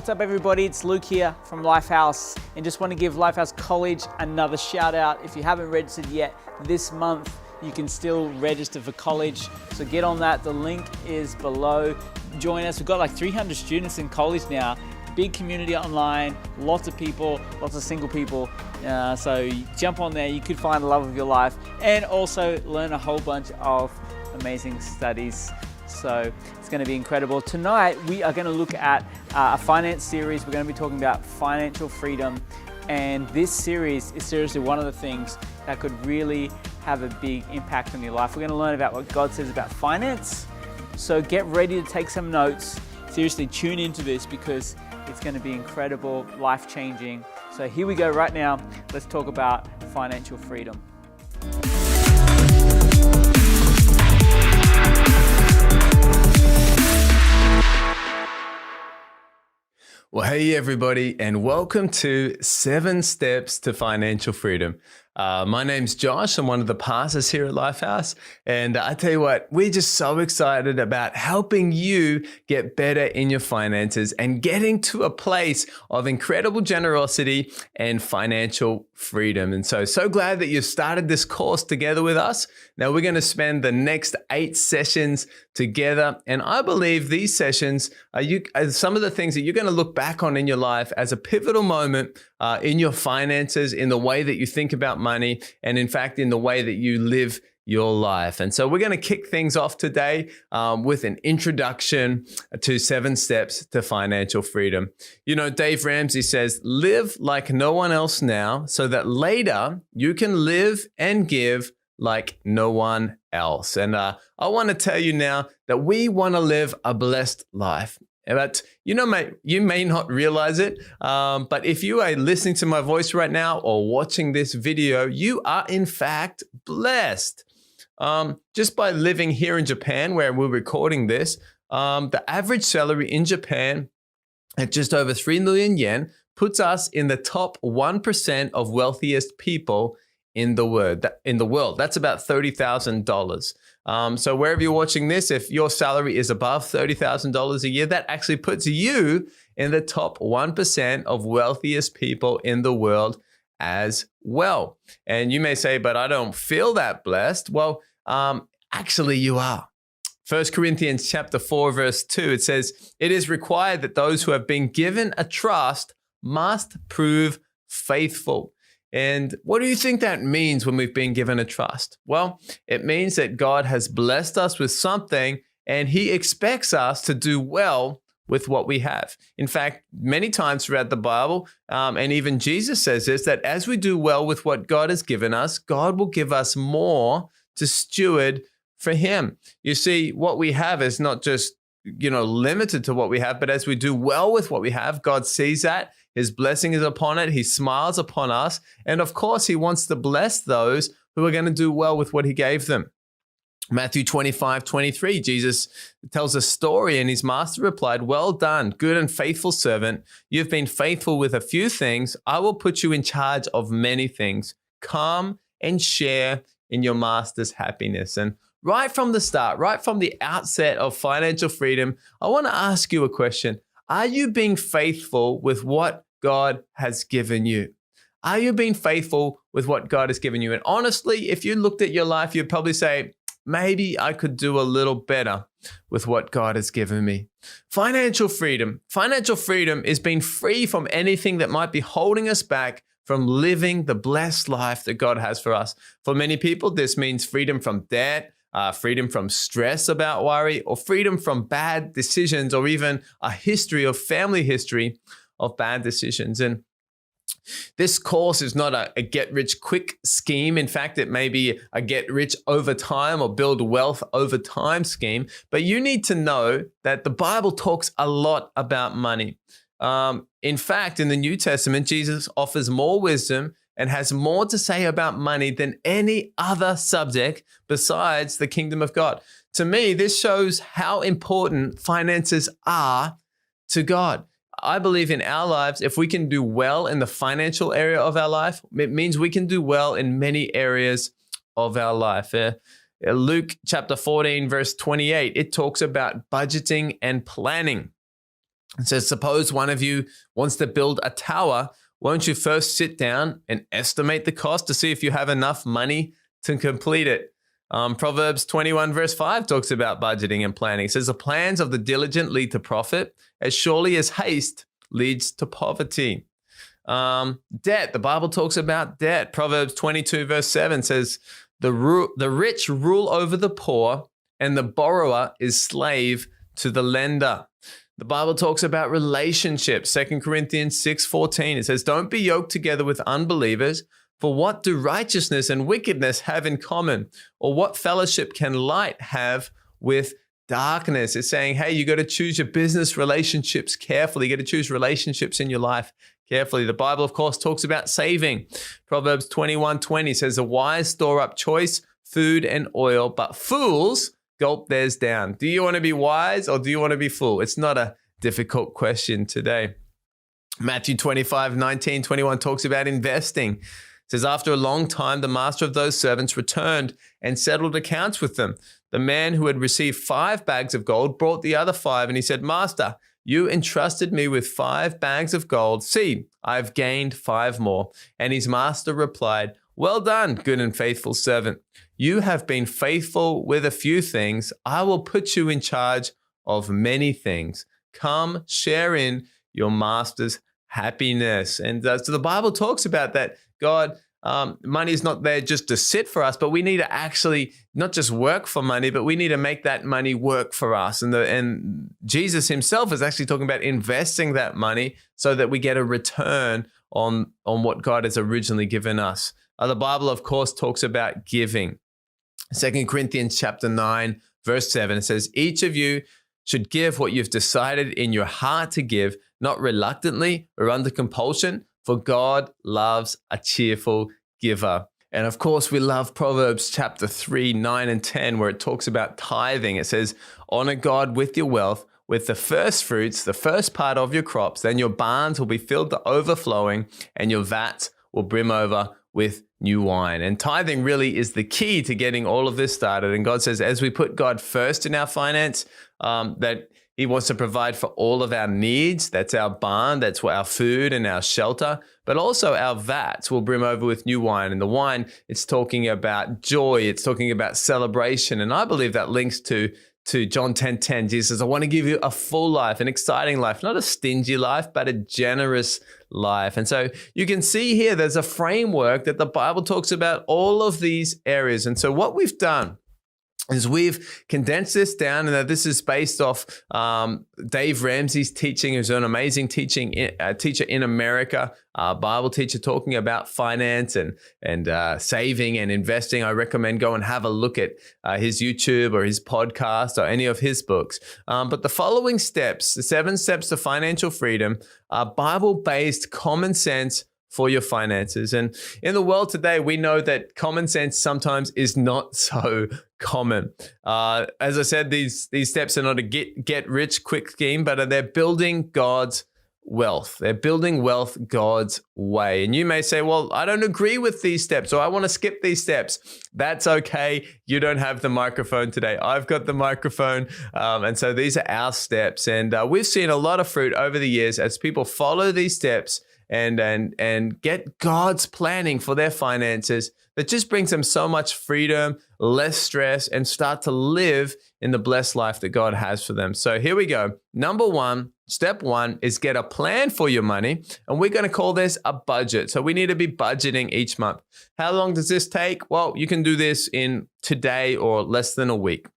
what's up everybody? It's Luke here from Lifehouse and just want to give Lifehouse College another shout out. If you haven't registered yet, this month you can still register for college. So get on that, the link is below. Join us, we've got like 300 students in college now. Big community online, lots of people, lots of single people. So jump on there, you could find the love of your life and also learn a whole bunch of amazing studies. So it's going to be incredible. Tonight we are going to look at a finance series. We're going to be talking about financial freedom, and this series is seriously one of the things that could really have a big impact on your life. We're going to learn about what God says about finance. So get ready to take some notes. Seriously, tune into this because it's going to be incredible, life-changing. So here we go right now. Let's talk about financial freedom. Well, hey everybody, and welcome to 7 Steps to Financial Freedom. My name's Josh. I'm one of the pastors here at Lifehouse, and I tell you what, we're just so excited about helping you get better in your finances and getting to a place of incredible generosity and financial freedom. And so glad that you've started this course together with us. Now we're going to spend the next 8 sessions together, and I believe these sessions are some of the things that you're going to look back on in your life as a pivotal moment in your finances, in the way that you think about money, and in fact, in the way that you live your life. And so we're going to kick things off today with an introduction to 7 steps to financial freedom. You know, Dave Ramsey says, live like no one else now so that later you can live and give like no one else. And I want to tell you now that we want to live a blessed life. But you know, mate, you may not realize it, but if you are listening to my voice right now or watching this video, you are in fact blessed. Just by living here in Japan, where we're recording this, the average salary in Japan at just over 3 million yen puts us in the top 1% of wealthiest people in the world. That's about $30,000. So wherever you're watching this, if your salary is above $30,000 a year, that actually puts you in the top 1% of wealthiest people in the world as well. And you may say, but I don't feel that blessed. Well, actually you are. 1 Corinthians chapter 4, verse 2, it says, it is required that those who have been given a trust must prove faithful. And what do you think that means when we've been given a trust? Well, it means that God has blessed us with something and he expects us to do well with what we have. In fact, many times throughout the Bible, and even Jesus says this, that as we do well with what God has given us, God will give us more to steward for him. You see, what we have is not just, limited to what we have, but as we do well with what we have, God sees that. His blessing is upon it. He smiles upon us. And of course, he wants to bless those who are going to do well with what he gave them. Matthew 25:23, Jesus tells a story and his master replied, well done, good and faithful servant. You've been faithful with a few things. I will put you in charge of many things. Come and share in your master's happiness. And right from the start, right from the outset of financial freedom, I want to ask you a question. Are you being faithful with what God has given you? Are you being faithful with what God has given you? And honestly, if you looked at your life, you'd probably say, maybe I could do a little better with what God has given me. Financial freedom. Financial freedom is being free from anything that might be holding us back from living the blessed life that God has for us. For many people, this means freedom from debt, freedom from stress about worry, or freedom from bad decisions, or even a family history of bad decisions. And this course is not a get-rich-quick scheme. In fact, it may be a get-rich over time or build wealth over time scheme. But you need to know that the Bible talks a lot about money. In fact, in the New Testament, Jesus offers more wisdom and has more to say about money than any other subject besides the kingdom of God. To me, this shows how important finances are to God. I believe in our lives, if we can do well in the financial area of our life, it means we can do well in many areas of our life. Luke chapter 14, verse 28, it talks about budgeting and planning. It says, suppose one of you wants to build a tower. Won't you first sit down and estimate the cost to see if you have enough money to complete it? Proverbs 21 verse 5 talks about budgeting and planning. It says, the plans of the diligent lead to profit, as surely as haste leads to poverty. Debt, the Bible talks about debt. Proverbs 22 verse 7 says, the rich rule over the poor, and the borrower is slave to the lender. The Bible talks about relationships. 2 Corinthians 6:14, it says, don't be yoked together with unbelievers, for what do righteousness and wickedness have in common? Or what fellowship can light have with darkness? It's saying, hey, you got to choose your business relationships carefully. You got to choose relationships in your life carefully. The Bible, of course, talks about saving. Proverbs 21:20 says, the wise store up choice food and oil, but fools gulp theirs down. Do you want to be wise or do you want to be fool? It's not a difficult question today. Matthew 25:19-21 talks about investing. It says, after a long time, the master of those servants returned and settled accounts with them. The man who had received 5 bags of gold brought the other 5, and he said, Master, you entrusted me with 5 bags of gold. See, I've gained 5 more. And his master replied, well done, good and faithful servant. You have been faithful with a few things. I will put you in charge of many things. Come, share in your master's happiness. And so the Bible talks about that. God, money is not there just to sit for us, but we need to actually not just work for money, but we need to make that money work for us. And Jesus himself is actually talking about investing that money so that we get a return on what God has originally given us. The Bible, of course, talks about giving. 2 Corinthians chapter 9, verse 7, it says, each of you should give what you've decided in your heart to give, not reluctantly or under compulsion, for God loves a cheerful giver. And of course, we love Proverbs chapter 3, 9 and 10, where it talks about tithing. It says, honor God with your wealth, with the first fruits, the first part of your crops, then your barns will be filled to overflowing and your vats will brim over with new wine. And tithing really is the key to getting all of this started. And God says, as we put God first in our finance, that he wants to provide for all of our needs. That's our barn, that's our food and our shelter, but also our vats will brim over with new wine. And the wine, it's talking about joy, it's talking about celebration. And I believe that links to John 10:10. Jesus says, I want to give you a full life, an exciting life, not a stingy life, but a generous life. And so you can see here, there's a framework that the Bible talks about all of these areas. And so what we've done is we've condensed this down, and that this is based off Dave Ramsey's teaching, who's an amazing teacher in America, Bible teacher talking about finance and saving and investing. I recommend go and have a look at his YouTube or his podcast or any of his books. But the following steps, the 7 steps to financial freedom, are Bible-based common sense for your finances. And in the world today, we know that common sense sometimes is not so common. As I said, these steps are not a get rich quick scheme, but they're building God's wealth. They're building wealth God's way. And you may say, well, I don't agree with these steps, or I want to skip these steps. That's okay. You don't have the microphone today. I've got the microphone. And so these are our steps. And we've seen a lot of fruit over the years as people follow these steps and get God's planning for their finances that just brings them so much freedom, less stress, and start to live in the blessed life that God has for them. So here we go. Number 1, step 1 is get a plan for your money. And we're going to call this a budget. So we need to be budgeting each month. How long does this take? Well, you can do this in today or less than a week.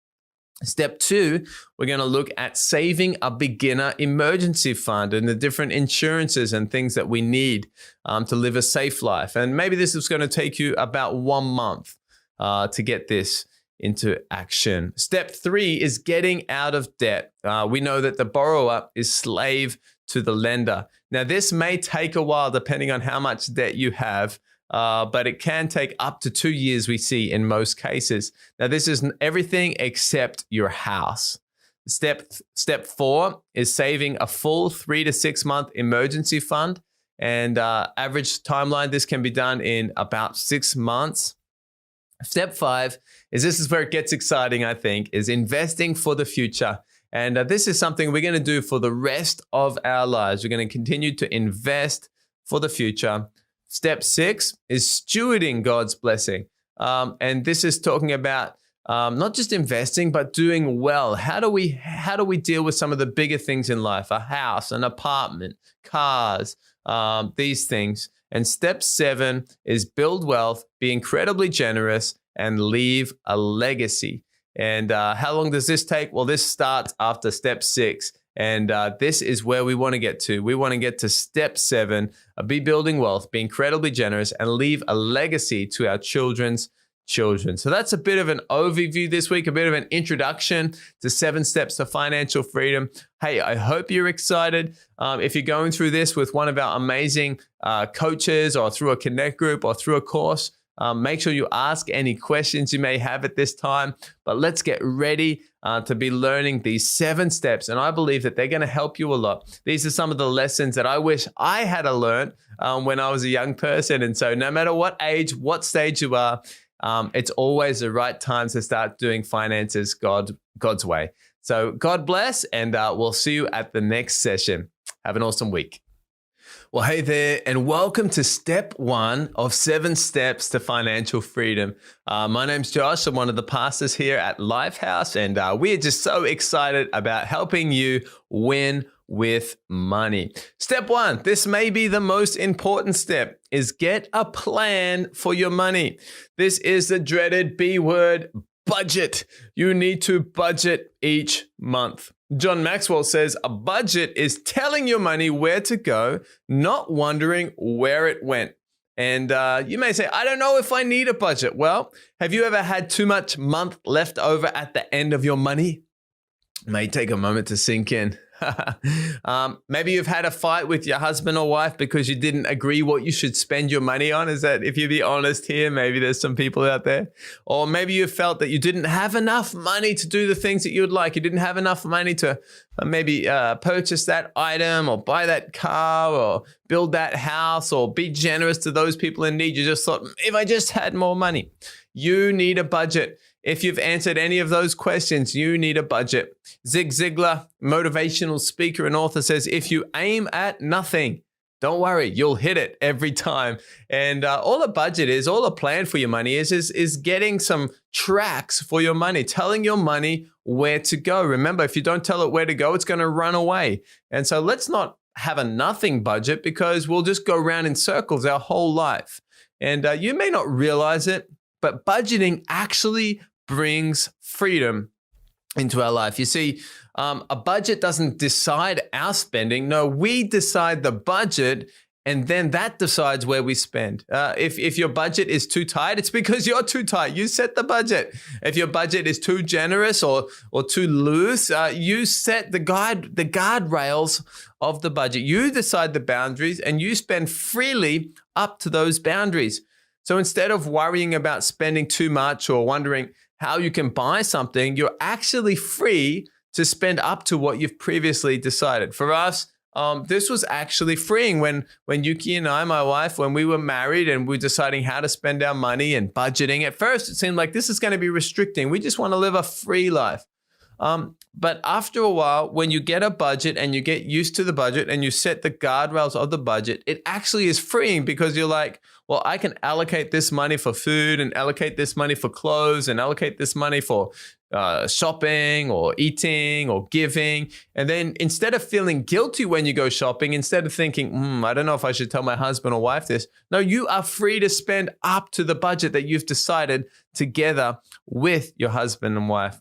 Step 2, we're going to look at saving a beginner emergency fund and the different insurances and things that we need to live a safe life. And maybe this is going to take you about 1 month to get this into action. Step 3 is getting out of debt. We know that the borrower is slave to the lender. Now, this may take a while depending on how much debt you have. But it can take up to 2 years, we see in most cases. Now, this is everything except your house. Step 4 is saving a full 3 to 6 month emergency fund. And average timeline, this can be done in about 6 months. Step 5 is, this is where it gets exciting, I think, is investing for the future. And this is something we're going to do for the rest of our lives. We're going to continue to invest for the future. Step 6 is stewarding God's blessing. And this is talking about not just investing, but doing well. How do we deal with some of the bigger things in life? A house, an apartment, cars, these things. And step 7 is build wealth, be incredibly generous, and leave a legacy. And how long does this take? Well, this starts after step 6. And this is where we want to get to. We want to get to step 7, be building wealth, be incredibly generous, and leave a legacy to our children's children. So that's a bit of an overview this week, a bit of an introduction to 7 steps to financial freedom. Hey, I hope you're excited. If you're going through this with one of our amazing coaches or through a Connect group or through a course, make sure you ask any questions you may have at this time. But let's get ready to be learning these 7 steps. And I believe that they're going to help you a lot. These are some of the lessons that I wish I had learned when I was a young person. And so no matter what age, what stage you are, it's always the right time to start doing finances God's way. So God bless, and we'll see you at the next session. Have an awesome week. Well, hey there, and welcome to step 1 of 7 steps to financial freedom. My name's Josh. I'm one of the pastors here at Lifehouse, and we're just so excited about helping you win with money. Step 1, this may be the most important step, is get a plan for your money. This is the dreaded B word, budget. You need to budget each month. John Maxwell says a budget is telling your money where to go, not wondering where it went. And you may say, I don't know if I need a budget. Well, have you ever had too much month left over at the end of your money? It may take a moment to sink in. Maybe you've had a fight with your husband or wife because you didn't agree what you should spend your money on. Is that, if you be honest here, maybe there's some people out there. Or maybe you felt that you didn't have enough money to do the things that you would like. You didn't have enough money to maybe purchase that item or buy that car or build that house or be generous to those people in need. You just thought, if I just had more money. You need a budget. If you've answered any of those questions, you need a budget. Zig Ziglar, motivational speaker and author, says, if you aim at nothing, don't worry, you'll hit it every time. And all a budget is, all a plan for your money is getting some tracks for your money, telling your money where to go. Remember, if you don't tell it where to go, it's going to run away. And so let's not have a nothing budget, because we'll just go around in circles our whole life. And you may not realize it, but budgeting actually brings freedom into our life. You see, a budget doesn't decide our spending. No, we decide the budget, and then that decides where we spend. If your budget is too tight, it's because you're too tight. You set the budget. If your budget is too generous or too loose, you set the guardrails of the budget. You decide the boundaries, and you spend freely up to those boundaries. So instead of worrying about spending too much or wondering how you can buy something, you're actually free to spend up to what you've previously decided. For us, this was actually freeing when Yuki and I, my wife, when we were married and we were deciding how to spend our money and budgeting. At first, it seemed like this is going to be restricting. We just want to live a free life. But after a while, when you get a budget and you get used to the budget and you set the guardrails of the budget, it actually is freeing, because you're like, well, I can allocate this money for food and allocate this money for clothes and allocate this money for shopping or eating or giving. And then instead of feeling guilty when you go shopping, instead of thinking, I don't know if I should tell my husband or wife this. No, you are free to spend up to the budget that you've decided together with your husband and wife.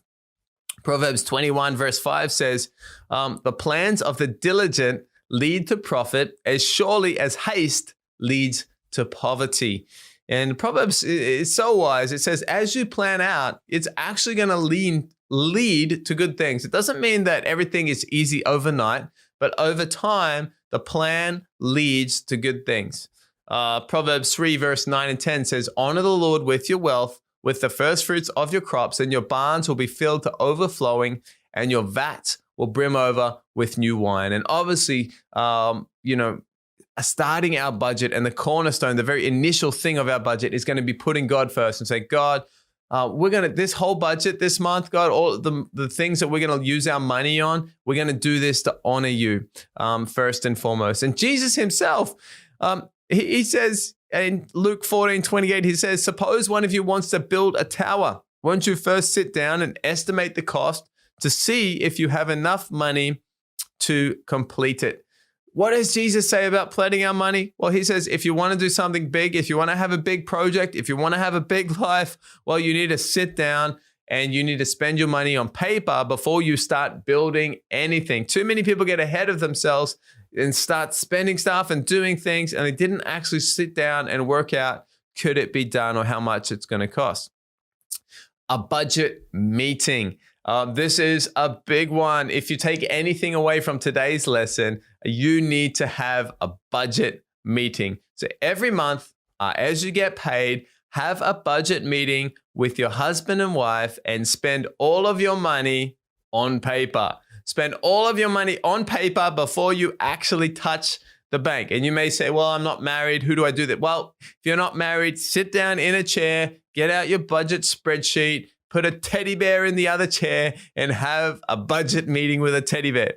Proverbs 21 verse 5 says, the plans of the diligent lead to profit as surely as haste leads to poverty. And Proverbs is so wise. It says, as you plan out, it's actually going to lead to good things. It doesn't mean that everything is easy overnight, but over time, the plan leads to good things. Proverbs 3 verse 9 and 10 says, honor the Lord with your wealth, with the first fruits of your crops, and your barns will be filled to overflowing, and your vats will brim over with new wine. And obviously, starting our budget and the cornerstone, the very initial thing of our budget, is going to be putting God first and say, God, this whole budget this month, God, all the things that we're going to use our money on, we're going to do this to honor you first and foremost. And Jesus himself, he says in Luke 14:28, he says, suppose one of you wants to build a tower. Won't you first sit down and estimate the cost to see if you have enough money to complete it? What does Jesus say about planning our money? Well, he says, if you want to do something big, if you want to have a big project, if you want to have a big life, well, you need to sit down and you need to spend your money on paper before you start building anything. Too many people get ahead of themselves and start spending stuff and doing things, and they didn't actually sit down and work out, could it be done or how much it's going to cost? A budget meeting. This is a big one. If you take anything away from today's lesson, you need to have a budget meeting. So every month, as you get paid, have a budget meeting with your husband and wife and spend all of your money on paper. Spend all of your money on paper before you actually touch the bank. And you may say, well, I'm not married. Who do I do that? Well, if you're not married, sit down in a chair, get out your budget spreadsheet, put a teddy bear in the other chair and have a budget meeting with a teddy bear.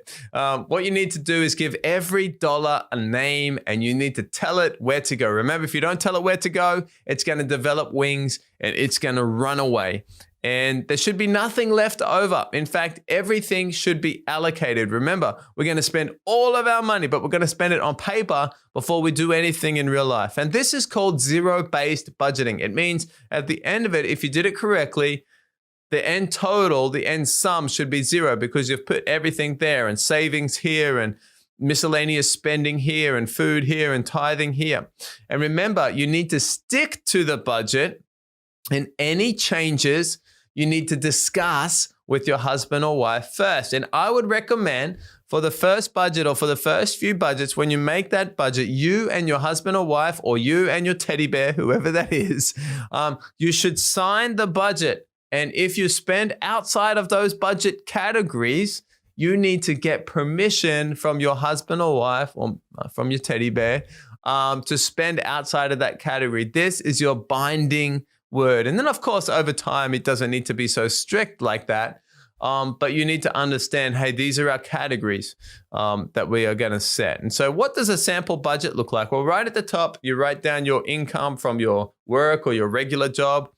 What you need to do is give every dollar a name and you need to tell it where to go. Remember, if you don't tell it where to go, it's going to develop wings and it's going to run away. And there should be nothing left over. In fact, everything should be allocated. Remember, we're going to spend all of our money, but we're going to spend it on paper before we do anything in real life. And this is called zero-based budgeting. It means at the end of it, if you did it correctly, the end total, the end sum should be zero because you've put everything there and savings here and miscellaneous spending here and food here and tithing here. And remember, you need to stick to the budget, and any changes you need to discuss with your husband or wife first. And I would recommend for the first budget or for the first few budgets, when you make that budget, you and your husband or wife or you and your teddy bear, whoever that is, you should sign the budget. And if you spend outside of those budget categories, you need to get permission from your husband or wife or from your teddy bear to spend outside of that category. This is your binding word. And then, of course, over time, it doesn't need to be so strict like that. But you need to understand, hey, these are our categories that we are going to set. And so what does a sample budget look like? Well, right at the top, you write down your income from your work or your regular job.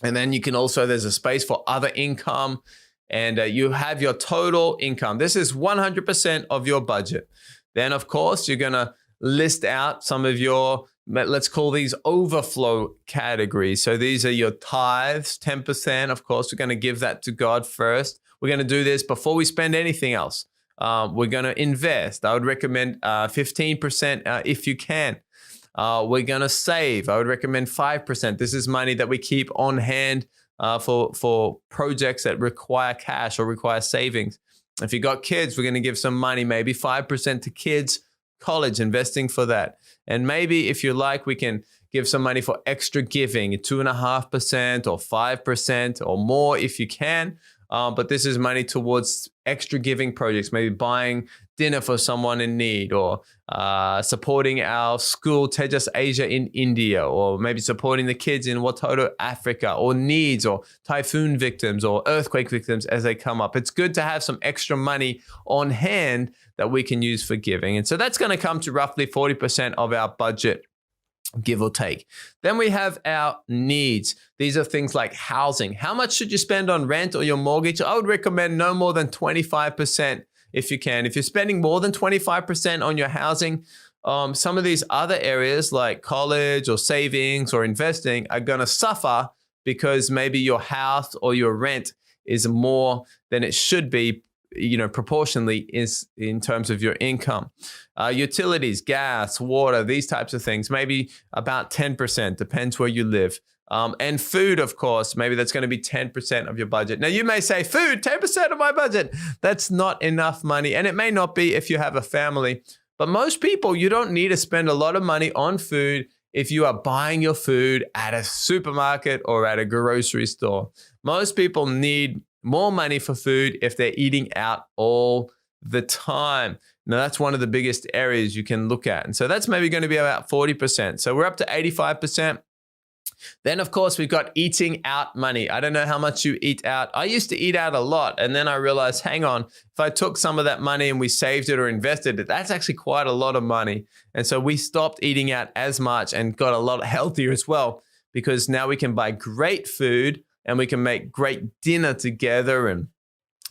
And then you can also, there's a space for other income, and you have your total income. This is 100% of your budget. Then, of course, you're going to list out some of your, let's call these overflow categories. So these are your tithes, 10%. Of course, we're going to give that to God first. We're going to do this before we spend anything else. We're going to invest. I would recommend 15% if you can. We're going to save. I would recommend 5%. This is money that we keep on hand for projects that require cash or require savings. If you got kids, we're going to give some money, maybe 5% to kids, college, investing for that. And maybe if you like, we can give some money for extra giving, 2.5% or 5% or more if you can. But this is money towards extra giving projects, maybe buying dinner for someone in need, or supporting our school, Tejas Asia in India, or maybe supporting the kids in Watoto, Africa, or needs, or typhoon victims, or earthquake victims as they come up. It's good to have some extra money on hand that we can use for giving. And so that's going to come to roughly 40% of our budget, give or take. Then we have our needs. These are things like housing. How much should you spend on rent or your mortgage? I would recommend no more than 25% if you can. If you're spending more than 25% on your housing, some of these other areas like college or savings or investing are going to suffer because maybe your house or your rent is more than it should be, proportionally is in terms of your income. Utilities, gas, water, these types of things, maybe about 10%, depends where you live. And food, of course, maybe that's going to be 10% of your budget. Now, you may say, food, 10% of my budget. That's not enough money. And it may not be if you have a family. But most people, you don't need to spend a lot of money on food if you are buying your food at a supermarket or at a grocery store. Most people need more money for food if they're eating out all the time. Now, that's one of the biggest areas you can look at. And so that's maybe going to be about 40%. So we're up to 85%. Then, of course, we've got eating out money. I don't know how much you eat out. I used to eat out a lot. And then I realized, hang on, if I took some of that money and we saved it or invested it, that's actually quite a lot of money. And so we stopped eating out as much and got a lot healthier as well, because now we can buy great food and we can make great dinner together and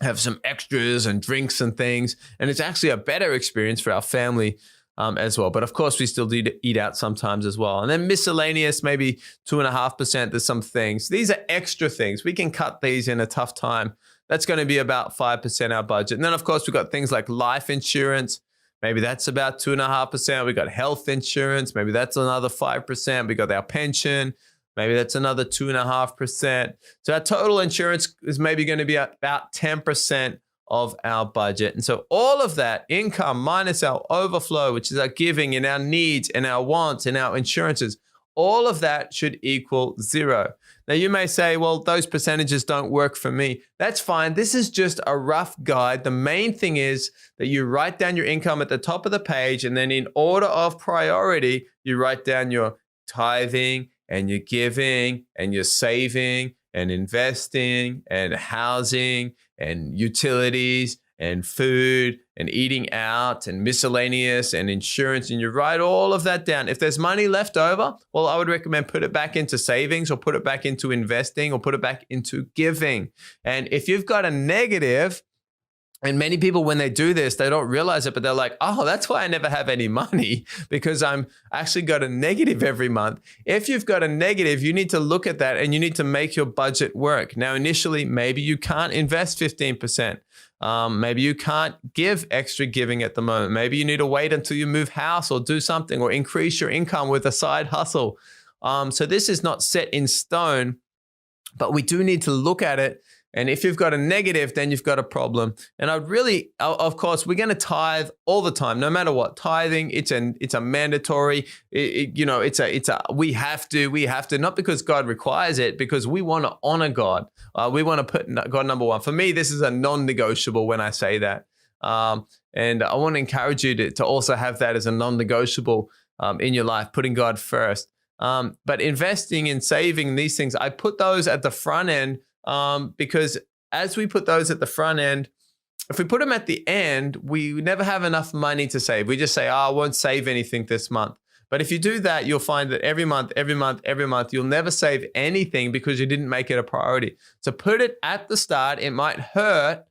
have some extras and drinks and things. And it's actually a better experience for our family as well. But of course, we still do eat out sometimes as well. And then miscellaneous, maybe 2.5%. There's some things. These are extra things. We can cut these in a tough time. That's going to be about 5% our budget. And then, of course, we've got things like life insurance. Maybe that's about 2.5%. We got health insurance. Maybe that's another 5%. We got our pension. Maybe that's another 2.5%. So our total insurance is maybe going to be about 10% of our budget. And so all of that income minus our overflow, which is our giving and our needs and our wants and our insurances, all of that should equal zero. Now you may say, well, those percentages don't work for me. That's fine. This is just a rough guide. The main thing is that you write down your income at the top of the page, and then in order of priority, you write down your tithing and your giving and your saving and investing and housing and utilities and food and eating out and miscellaneous and insurance, and you write all of that down. If there's money left over, well, I would recommend put it back into savings or put it back into investing or put it back into giving. And if you've got a negative, and many people, when they do this, they don't realize it, but they're like, oh, that's why I never have any money, because I'm actually got a negative every month. If you've got a negative, you need to look at that and you need to make your budget work. Now, initially, maybe you can't invest 15%. Maybe you can't give extra giving at the moment. Maybe you need to wait until you move house or do something or increase your income with a side hustle. So this is not set in stone, but we do need to look at it. And if you've got a negative, then you've got a problem. And of course, we're going to tithe all the time, no matter what. Tithing, it's a mandatory. We have to, not because God requires it, because we want to honor God. We want to put God number one. For me, this is a non-negotiable when I say that. And I want to encourage you to also have that as a non-negotiable in your life, putting God first. But investing and saving these things, I put those at the front end. Because as we put those at the front end, if we put them at the end, we never have enough money to save. We just say, I won't save anything this month. But if you do that, you'll find that every month, you'll never save anything because you didn't make it a priority. So put it at the start. It might hurt,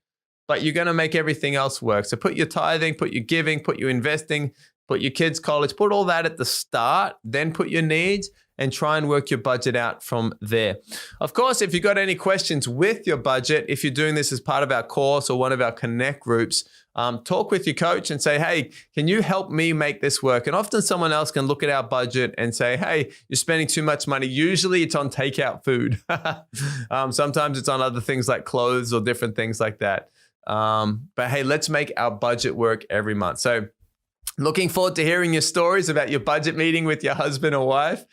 but you're going to make everything else work. So put your tithing, put your giving, put your investing, put your kids' college, put all that at the start, then put your needs, and try and work your budget out from there. Of course, if you've got any questions with your budget, if you're doing this as part of our course or one of our Connect groups, talk with your coach and say, hey, can you help me make this work? And often someone else can look at our budget and say, hey, you're spending too much money. Usually it's on takeout food. Sometimes it's on other things like clothes or different things like that. But hey, let's make our budget work every month. So looking forward to hearing your stories about your budget meeting with your husband or wife.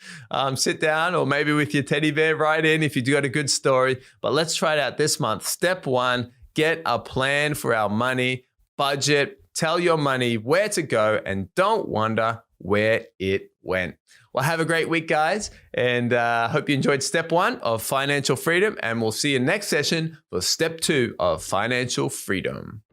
Sit down, or maybe with your teddy bear, write in if you've got a good story. But let's try it out this month. Step 1, get a plan for our money. Budget, tell your money where to go, and don't wonder where it went. Well, have a great week, guys. And hope you enjoyed step 1 of financial freedom. And we'll see you next session for step 2 of financial freedom.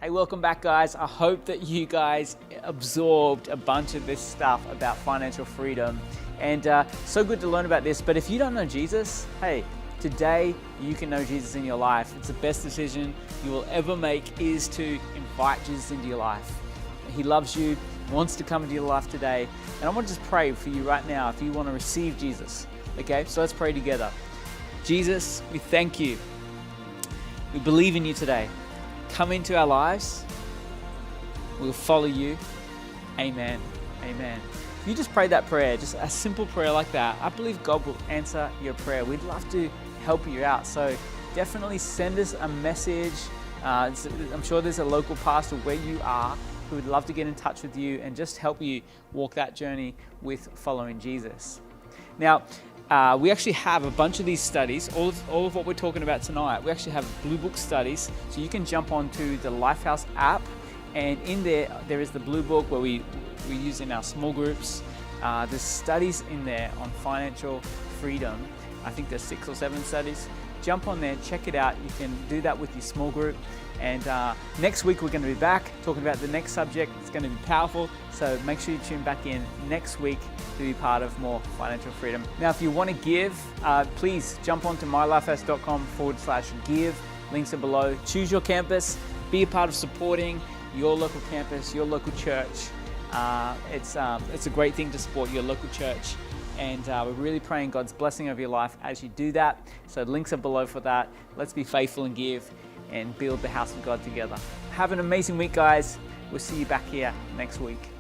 Hey, welcome back, guys. I hope that you guys absorbed a bunch of this stuff about financial freedom, and so good to learn about this. But if you don't know Jesus, hey, today you can know Jesus in your life. It's the best decision you will ever make, is to invite Jesus into your life. He loves you, wants to come into your life today. And I want to just pray for you right now if you want to receive Jesus. Okay, so let's pray together. Jesus, we thank you. We believe in you today. Come into our lives. We'll follow you. Amen. Amen. If you just pray that prayer, just a simple prayer like that, I believe God will answer your prayer. We'd love to help you out. So definitely send us a message. I'm sure there's a local pastor where you are who would love to get in touch with you and just help you walk that journey with following Jesus. Now, we actually have a bunch of these studies, all of what we're talking about tonight. We actually have Blue Book studies, so you can jump onto the Lifehouse app, and in there is the Blue Book where we use in our small groups. There's studies in there on financial freedom. I think there's 6 or 7 studies. Jump on there, check it out. You can do that with your small group. And next week we're going to be back talking about the next subject. It's going to be powerful. So make sure you tune back in next week to be part of more financial freedom. Now, if you want to give, please jump onto mylifehouse.com/give. Links are below. Choose your campus. Be a part of supporting your local campus, your local church. It's a great thing to support your local church. And we're really praying God's blessing over your life as you do that. So links are below for that. Let's be faithful and give and build the house of God together. Have an amazing week, guys. We'll see you back here next week.